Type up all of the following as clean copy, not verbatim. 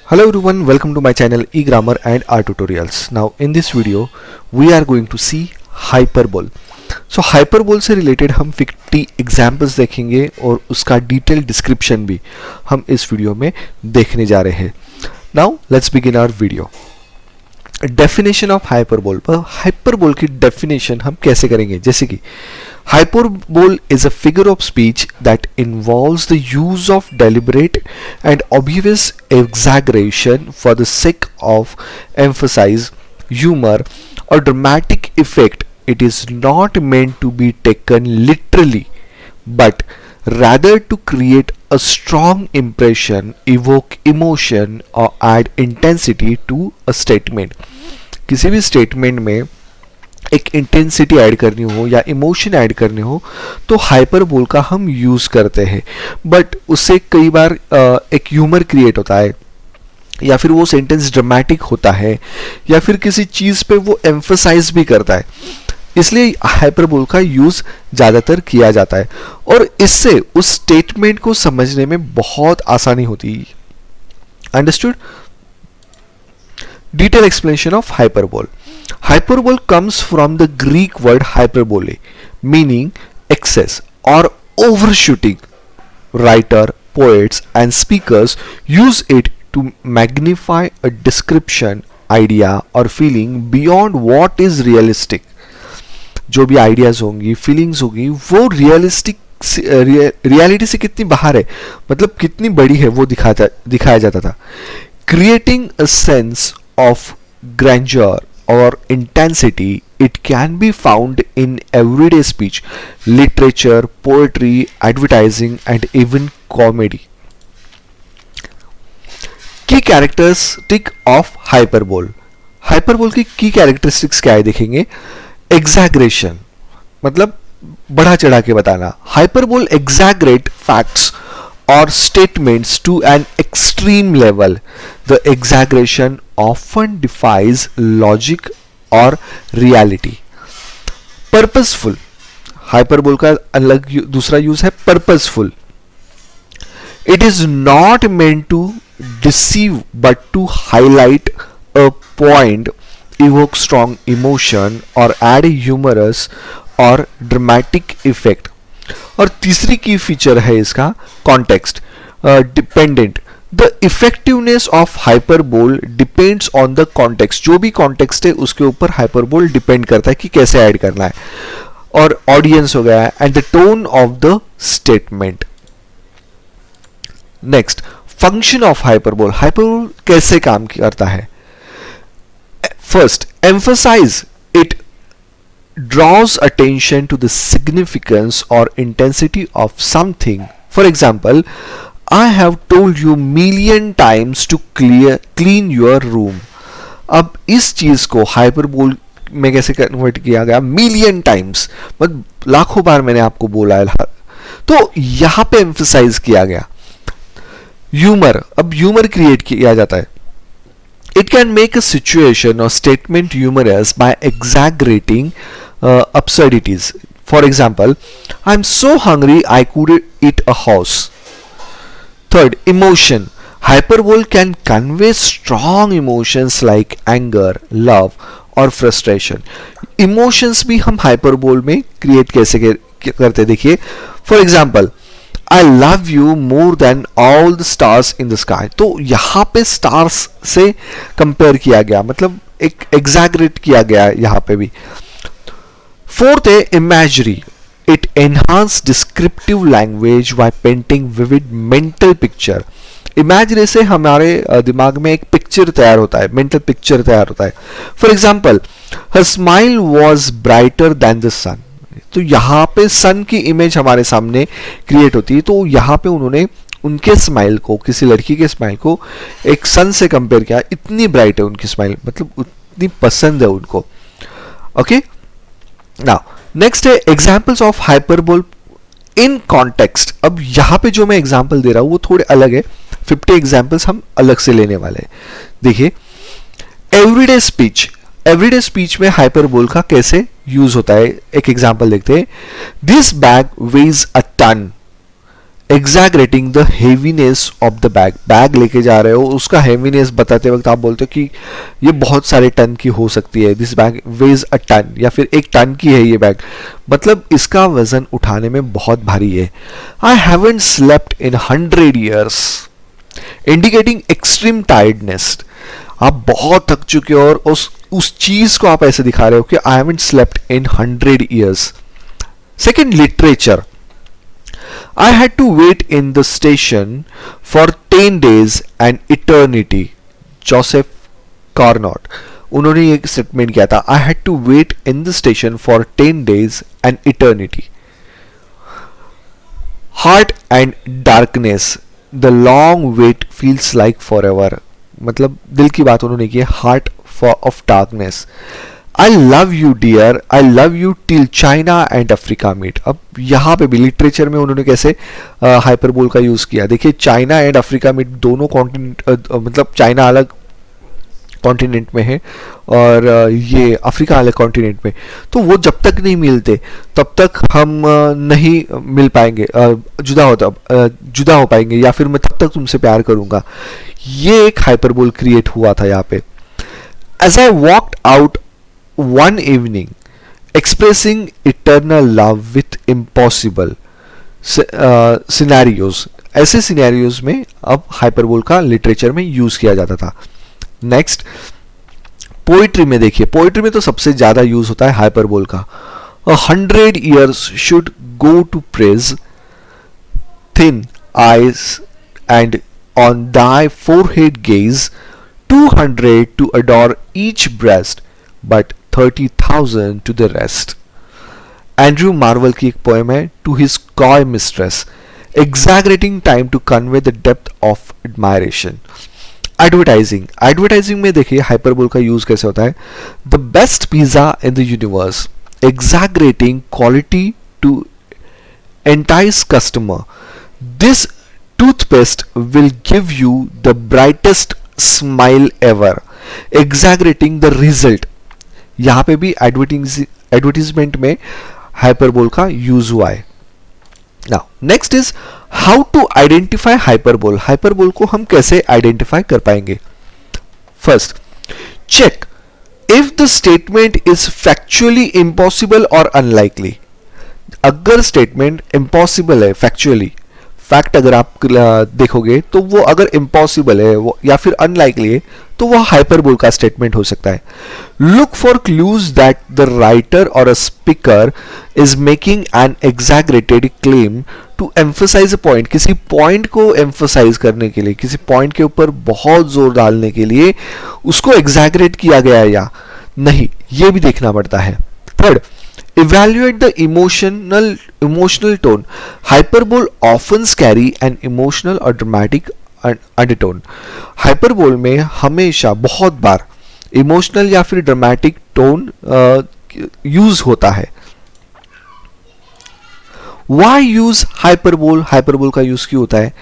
Hello everyone, welcome to my channel eGrammar and R Tutorials. Now in this video we are going to see hyperbole. So hyperbole से related हम 50 examples देखेंगे और उसका detailed description भी हम इस video में देखने जा रहे हैं. Now let's begin our video. Definition of hyperbole. पर hyperbole की definition हम कैसे करेंगे? जैसे कि hyperbole is a figure of speech that involves the use of deliberate and obvious exaggeration for the sake of emphasize, humor, or dramatic effect. It is not meant to be taken literally, but rather to create a strong impression, evoke emotion, or add intensity to a statement. किसी भी statement में एक intensity add करनी हो या emotion add करनी हो तो हाइपरबोल का हम यूज करते हैं, बट उससे कई बार एक ह्यूमर क्रिएट होता है या फिर वो सेंटेंस ड्रामेटिक होता है या फिर किसी चीज पे वो एम्फसाइज भी करता है, इसलिए हाइपरबोल का यूज ज्यादातर किया जाता है और इससे उस स्टेटमेंट को समझने में बहुत आसानी होती है. Understood? Detailed explanation of hyperbole. Hyperbole comes from the Greek word hyperbole, meaning excess or overshooting. Writer, poets, and speakers use it to magnify a description, idea, or feeling beyond what is realistic. जो भी ideas होंगी, feelings होगी, वो reality से कितनी बाहर है, मतलब कितनी बड़ी है, वो दिखाया जाता था. Creating a sense of grandeur or intensity, it can be found in everyday speech, literature, poetry, advertising, and even comedy. Key characteristic of hyperbole. Hyperbole की key characteristics क्या है देखेंगे. Exaggeration, मतलब बढ़ा चढ़ा के बताना. Hyperbole exaggerate facts or statements to an extreme level. The exaggeration often defies logic or reality. Purposeful. Hyperbole का अलग दूसरा यूज है purposeful. It is not meant to deceive but to highlight a point, evoke strong emotion, or add a humorous or dramatic effect. और तीसरी की feature है इसका context dependent. The effectiveness of hyperbole depends on the context. जो भी context है उसके ऊपर हाइपरबोल डिपेंड करता है कि कैसे ऐड करना है, और ऑडियंस हो गया and the tone of the statement. Next, function of hyperbole. Hyperbole कैसे काम करता है? First, emphasise. It draws attention to the significance or intensity of something. For example, I have told you million times to clean your room. अब इस चीज को hyperbole में कैसे कन्वर्ट किया गया? मिलियन टाइम्स, मतलब लाखों बार मैंने आपको बोला है, तो यहां पे एम्फसाइज किया गया. ह्यूमर. अब ह्यूमर क्रिएट किया जाता है. It can make a situation or statement humorous by exaggerating absurdities. For example, I'm so hungry I could eat a horse. Third, emotion. Hyperbole can convey strong emotions like anger, love, or frustration. Emotions भी हम hyperbole में create कैसे करते देखिए. For example, I love you more than all the stars in the sky. तो यहाँ पे stars से compare किया गया, मतलब एक exaggerate किया गया यहाँ पे भी. Fourth है imagery. It enhances descriptive language by painting vivid mental picture. Imagery से हमारे दिमाग में एक पिक्चर तैयार होता है, mental picture तैयार होता है. For example, her smile was brighter than the sun. तो यहाँ पे सन की इमेज हमारे सामने क्रिएट होती है, तो यहाँ पे उन्होंने उनके स्माइल को, किसी लड़की के स्माइल को एक सन से कंपेयर किया. इतनी ब्राइट है उनकी स्माइल, मतलब उतनी पसंद है उनको. ओके, नाउ नेक्स्ट है examples of hyperbole in context. अब यहाँ पे जो मैं एग्जांपल दे रहा हूँ वो थोड़े अलग है. 50 एग्जांपल्स हम अलग से लेने वाले हैं. देखिए, एवरीडे स्पीच. एवरीडे स्पीच में हाइपरबोल का कैसे यूज होता है, एक एग्जांपल देखते हैं. This bag weighs a ton. Exaggerating the heaviness of the bag, bag लेके जा रहे हो उसका हेवीनेस बताते वक्त आप बोलते हो कि ये बहुत सारे टन की हो सकती है, this bag weighs a ton, या फिर 1 टन की है ये बैग, मतलब इसका वजन उठाने में बहुत भारी है। I haven't slept in 100 years, indicating extreme tiredness, आप बहुत थक चुके हो और उस चीज को आप ऐसे दिखा रहे हो कि I haven't slept in 100 years। Second, literature, I had to wait in the station for 10 days and eternity, Joseph Carnot, उन्होंने ये स्टेटमेंट किया था, I had to wait in the station for 10 days and eternity। Heart and darkness, the long wait feels like forever, मतलब दिल की बात उन्होंने की है, heart of darkness. I love you dear, I love you till China and Africa meet. अब यहाँ पे भी लिटरेचर में उन्होंने कैसे हाइपरबोल का यूज किया, देखिए चाइना एंड अफ्रीका मीट, दोनों कॉन्टिनेंट, मतलब चाइना अलग कॉन्टिनेंट में है और ये अफ्रीका अलग कॉन्टिनेंट में, तो वो जब तक नहीं मिलते तब तक हम नहीं मिल पाएंगे, जुदा हो पाएंगे, या फिर मैं तब तक तुमसे प्यार करूंगा। ये एक हाइपरबोल क्रिएट हुआ था यहाँ पे। As I walked out one evening, expressing eternal love with impossible scenarios, ऐसे सिनेरियोज में अब हाइपरबोल का लिटरेचर में यूज किया जाता था। नेक्स्ट, पोइट्री में देखिए, पोइट्री में तो सबसे ज्यादा यूज होता है हाइपरबोल का। 100 years should go to praise thin eyes and on thy forehead gaze, 200 to adore each breast but 30,000 to the rest। Andrew Marvell की एक पोएम है, to his coy mistress, exaggerating time to convey the depth of admiration. Advertising, advertising में देखिए hyperbole का use कैसे होता है, the best pizza in the universe, exaggerating quality to entice customer, this toothpaste will give you the brightest smile ever, exaggerating the result। यहां पे भी advertisement में हाइपरबोल का यूज हुआ है। Now next is how to identify hyperbole, hyperbole को हम कैसे आइडेंटिफाई कर पाएंगे। First, check if the statement is factually impossible और अनलाइकली। अगर स्टेटमेंट इम्पॉसिबल है, फैक्चुअली फैक्ट अगर आप देखोगे तो वो अगर इम्पॉसिबल है वो या फिर अनलाइकली है तो वो हाइपरबोल का स्टेटमेंट हो सकता है। Look for clues that the writer or a speaker is making an exaggerated claim to emphasise a point, किसी पॉइंट को एम्फसाइज करने के लिए, किसी पॉइंट के ऊपर बहुत जोर डालने के लिए उसको एग्जैगरेट किया गया है या नहीं, ये भी देखना पड़ता है। Third, evaluate the emotional tone. Hyperbole often carry an emotional or dramatic undertone. Hyperbole में हमेशा बहुत बार इमोशनल या फिर ड्रामेटिक टोन यूज होता है। Why use hyperbole? Hyperbole का यूज क्यों होता है?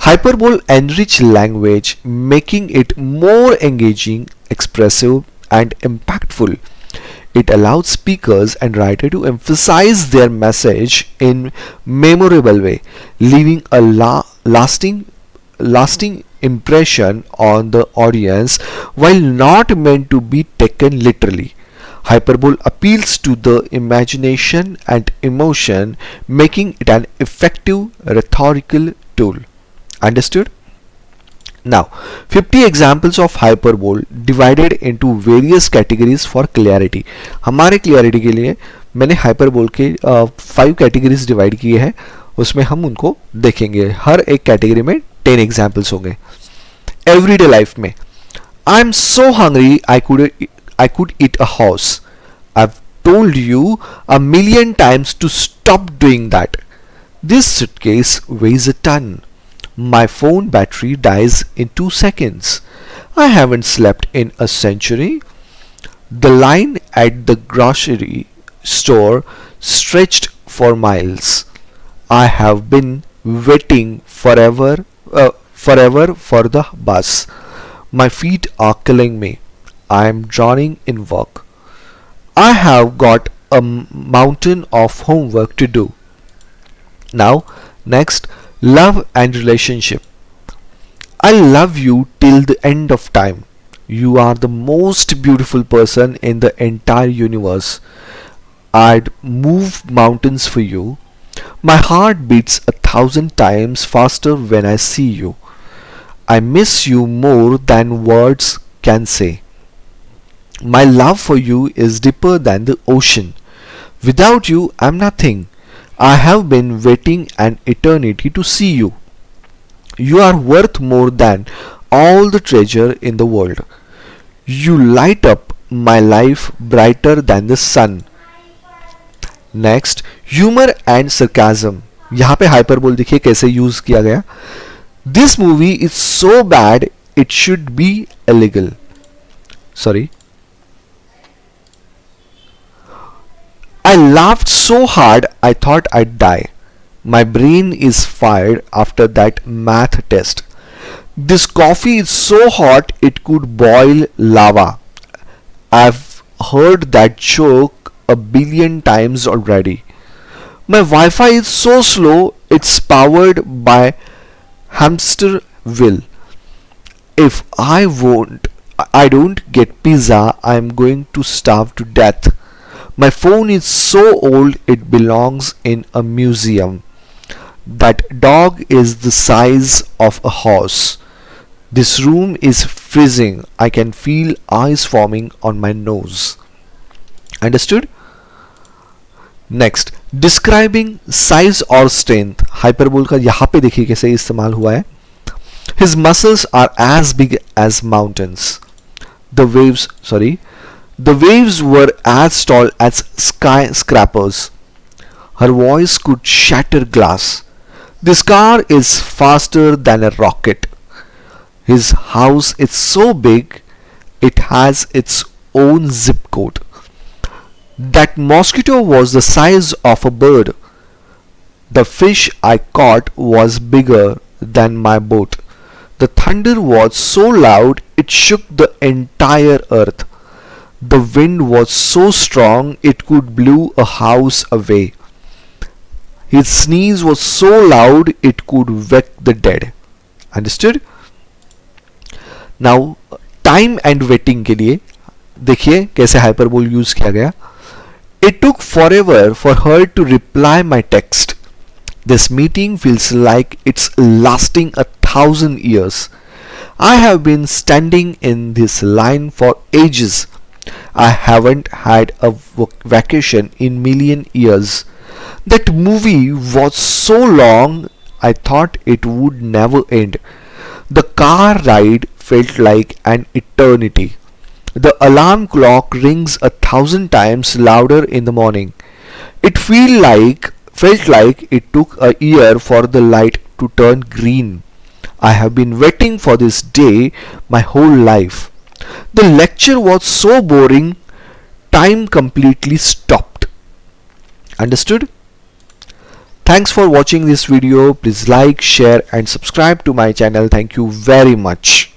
Hyperbole enrich language, making it more engaging, expressive and impactful. It allows speakers and writers to emphasize their message in memorable way, leaving a lasting impression on the audience while not meant to be taken literally. Hyperbole appeals to the imagination and emotion, making it an effective rhetorical tool. Understood? Now, 50 examples of hyperbole divided into various categories for clarity. हमारे clarity के लिए मैंने hyperbole के 5 categories divide किए हैं, उसमें हम उनको देखेंगे। हर एक कैटेगरी में 10 एग्जाम्पल्स होंगे। एवरीडे लाइफ में, I am so hungry I could eat a house. I have told you a million times to stop doing that. This suitcase weighs a ton. My phone battery dies in 2 seconds. I haven't slept in a century. The line at the grocery store stretched for miles. I have been waiting forever for the bus. My feet are killing me. I am drowning in work. I have got a mountain of homework to do. Now, next, Love and relationship. I love you till the end of time. You are the most beautiful person in the entire universe. I'd move mountains for you. My heart beats 1,000 times faster when I see you. I miss you more than words can say. My love for you is deeper than the ocean. Without you, I'm nothing. I have been waiting an eternity to see you. You are worth more than all the treasure in the world. You light up my life brighter than the sun. Next humour and sarcasm. यहाँ पे hyperbole देखिए कैसे use किया गया. This movie is so bad it should be illegal. Sorry, I laughed so hard I thought I'd die. My brain is fired after that math test. This coffee is so hot it could boil lava. I've heard that joke a billion times already. My Wi-Fi is so slow it's powered by hamster wheel. If I don't get pizza, I'm going to starve to death. My phone is so old it belongs in a museum. That dog is the size of a horse. This room is freezing. I can feel ice forming on my nose. Understood? Next, describing size or strength. Hyperbole का यहाँ पे देखिए कैसे इस्तेमाल हुआ है. His muscles are as big as mountains. The waves were as tall as skyscrapers. Her voice could shatter glass. This car is faster than a rocket. His house is so big it has its own zip code. That mosquito was the size of a bird. The fish I caught was bigger than my boat. The thunder was so loud it shook the entire earth. The wind was so strong it could blow a house away. His sneeze was so loud it could wake the dead. Understood? Now, time and waiting के लिए देखिए कैसे hyperbole use किया गया. It took forever for her to reply my text. This meeting feels like it's lasting 1,000 years. I have been standing in this line for ages. I haven't had a vacation in million years. That movie was so long I thought it would never end. The car ride felt like an eternity. The alarm clock rings 1,000 times louder in the morning. It felt like it took a year for the light to turn green. I have been waiting for this day my whole life. The lecture was so boring, time completely stopped. Understood? Thanks for watching this video. Please like, share and subscribe to my channel. Thank you very much.